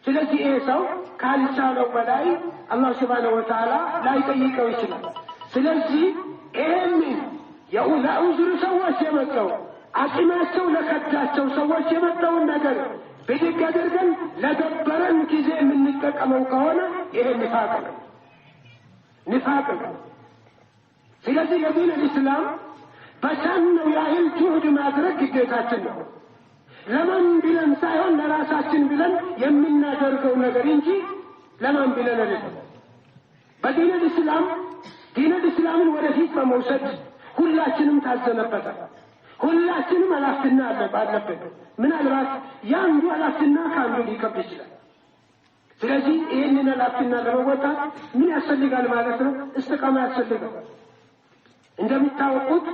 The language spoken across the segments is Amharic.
ስለዚህ ሰው ካልቻለው በላይ አላህ Subhanahu Wa Ta'ala ላይ ጠይቀው ይችላል ስለዚህ ይሄንን የኡዝር ሰዎች የመጣው አቂማቸው ለከዳቸው ሰዎች የመጣው ነገር በድግ አድርገን ለደበረን ጊዜ የምንጠቀመው ከሆነ ይሄ ንፋቅ ነው ስለዚህ ለዲን الاسلام በቻልነው ያህል ጁህድ ማድረግ ግዴታችን ነው ለማን ብለን ሳይሆን ለራሳችን ብለን የምናደርገው ነገር እንጂ ለማን ብለን አይደለም በዲን الاسلام ወደፊት በመውሰድ ሁላችንም ታዘነበታል ሁላችንም አላፍትና አለበት ምናልባት ያንዱ አላፍትና ካንዱ ሊከብድ ይችላል ስለዚህ ይሄንን አላፍትና ለመወጣት ምን ያስፈልጋል ማለት ነው استقامة ያስፈልጋል እንደምታውቁት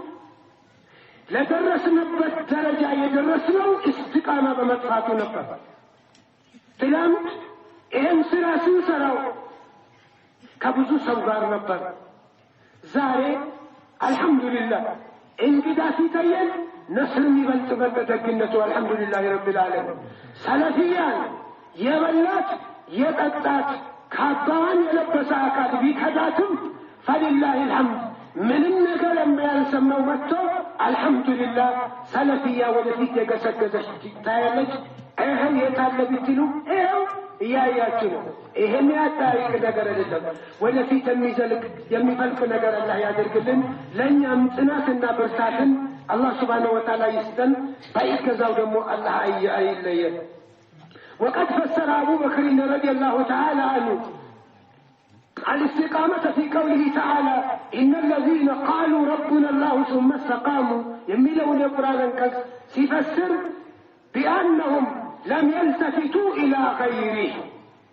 ለደረስንበት ደረጃ የደረስነው استقامة በመጥፋቱ ነበር ትላንት ይሄን ስራ ስንሰራው ከብዙ ሰው ጋር ነበር ዛሬ አልহামዱሊላህ እንግዳ ሲታየን ነስር የሚበልጥ በደግነቱ አልহামዱሊላህ ረብል ዓለሚን ሰለፊያን የበላት የጠጣት ካባን የለበሰ አካል ቢከዳትም فلله الحمد ምንም ነገር የማያልሰማው መጥቶ አልহামዱሊላህ ሰለፊያ ወደፊት የገሰገሰች ታያለች ይሄን የታለ ቢትሉ ይሄው ያያችሁ ነው ይሄን ያታሪክ ነገር አይደለም ወደፊት የሚፈልቅ ነገር አላህ ያደርግልን ለኛም ጽናትና ብርታትን አላህ Subhanahu Wa Ta'ala ይስጠን ባይከዛው ደግሞ አላህ አይለየን وقد فسر أبو بكر رضي الله تعالى عنه الاستقامة في قوله تعالى إن الذين قالوا ربنا الله ثم استقاموا يميلون القرآن سيفسر بأنهم لم يلتفتوا إلى غيره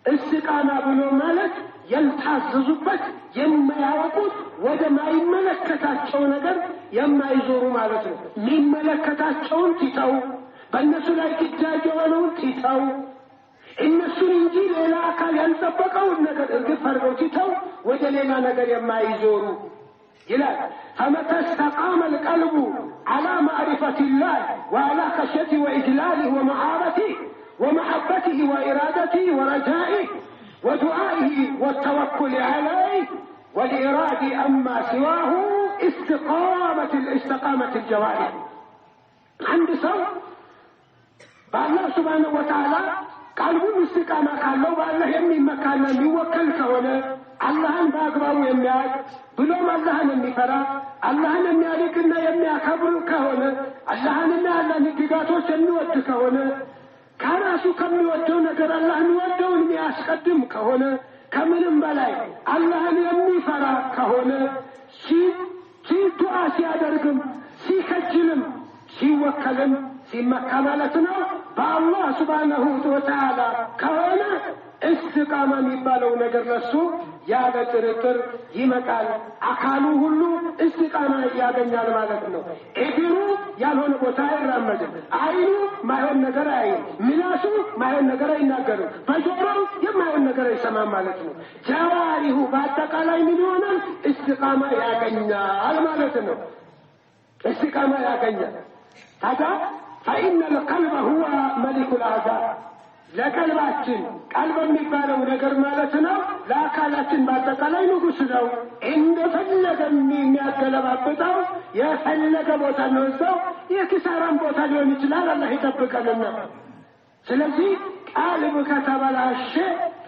استقامة بلو مالك يلتحززبك يما يوقود ودما يملكتاتشو نقر يما يزوروا مالته من ملكتاتشون تتاو بالنسو لا يكتاجونون تتاو النسو الانجيل إلى أكال ينسبقوا النقر القفرقوا تتاو ودلنا نقر يما يزوروا إلى فمتى استقام القلب على معرفة الله وعلى خشيته وإجلاله ومعارته ومحبته وإرادته ورجائه ودعائه والتوكل عليه والإراد أما سواه استقامة الجوارح عند سوء بالله سبحانه وتعالى قلبه استقامة قالوا بالله يمي مكانا يوكل كونه اللهن باقبارو يمياك بلوم اللهن يميفرا اللهن يميالكنا يمياكبر كونه اللهن يميالا نقيقاتوش يميود كونه كاراسو كم يودون نقر اللهن يودون يمياسقدم كونه كمنم بلاي اللهن يميفرا كونه سي دعا سيادرقم سي خجلم سي وكلم سي مكامالتنا بالله سبحانه وتعالى كونه استقامة የሚባለው ነገር ለሱ ያለ ጥርጥር ይመጣል አካሉ ሁሉ استقامة ያገኛል ማለት ነው እግሩ ያልሆነ ቦታ አይራመድም አይኑ ማይሆን ነገር አይም ምላሱ ማይሆን ነገር አይናገርም በጆሮው የማይሆን ነገር አይሰማም ማለት ነው ጀዋሪሁ በአጠቃላይ ምን ይሆናል استقامة ያገኛል ማለት ነው استقامة ያገኛል ታዲያ فإن القلب هو ملك الأعضاء ለቀልባችን ቀልብ የሚባለው ነገር ማለት ነው ለአካላችን በአጠቃላይ ንጉስ ነው እንደፈለገ የሚያገለባብጠው የፈለገ ቦታ ነው ሰው የኪሳራን ቦታ ሊሆን ይችላል አላህ ይጠብቀንና ስለዚህ ቀልብ ከተበላሸ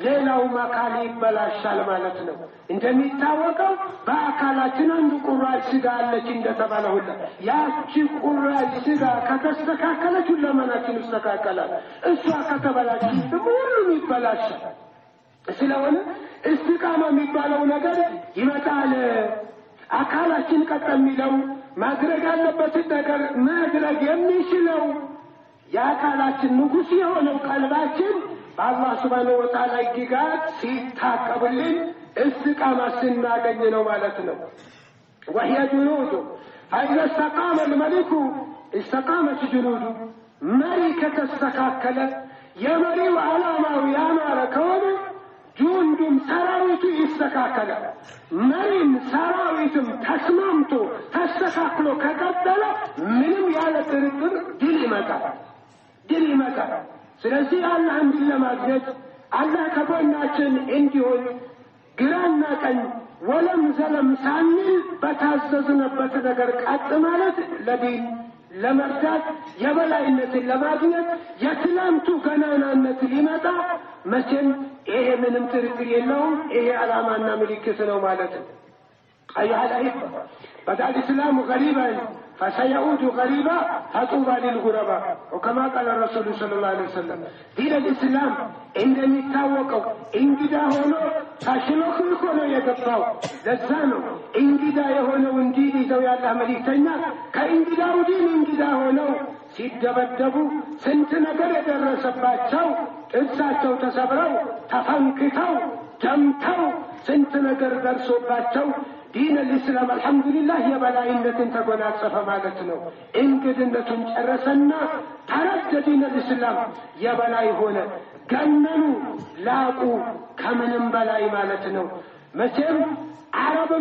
ሌላው አካል ይበላሻል ማለት ነው እንደሚታወቀው በአካላችን አንዱ ቁራጭ ስጋ አለች እንደተባለው ያቺ ቁራጭ ስጋ ከተስተካከለች ለማናችን ይስተካከላል እሷ ከተበላሸች ሁሉም ይበላሻል ስለሆነ استقامة የሚባለው ነገር ይመጣል አካላችን ቀጠሚለው ማድረግ ያለበት ነገር ማድረግ የሚችለው የአካላችን ንጉስ የሆነው ቀልባችን በአላህ Subhanahu Wa Ta'ala ይጋት ሲታቀብልን استقامة ስናገኝ ነው ማለት ነው وهي جنود فإذا استقام الملك استقامت جنوده ملكة استكاكل يمري علامة يامر كونه جندم سراويت استكاكل مرين سراويتم تسممتو تستكاكلو كقدل منم يالا ترطر دل مكا ስለዚህ አላህን ለማግኘት አላህ ከጎናችን እንዲሆን ግራና ቀኝ ወለም ዘለም ሳንል በታዘዝንበት ነገር ቀጥ ማለት ለዲን ለመርዳት የበላይነትን ለማግኘት የትላንቱ ገናናነት ሊመጣ መቼም ይሄ ምንም ጥርጥር የለውም። ይሄ ዓላማና ምልክት ነው ማለት ነው። أيها الأحبة بدأ الإسلام غريبا فسيعود غريبا فطوبى للغرباء وكما قال الرسول صلى الله عليه وسلم دين الإسلام عندما يتاوقوا انجدا هنا فاشلوك يكونوا يقفوا لزانوا انجدا يهونوا انديني ذوي الله مليكتنا كانجدا ودين انجدا هنا ሲደበደቡ ስንት ነገር የደረሰባቸው እርሳቸው ተሰብረው ተፈንክተው ደምተው ስንት ነገር ደርሶባቸው ዲን الاسلام አልহামዱሊላህ የበላይነትን ተጎናጸፈ ማለት ነው። እንግድነቱን ጨረሰና ተረደ ዲን الاسلام የበላይ ሆነ። ገነኑ ላቁ ከምንም በላይ ማለት ነው። መቼም አረብ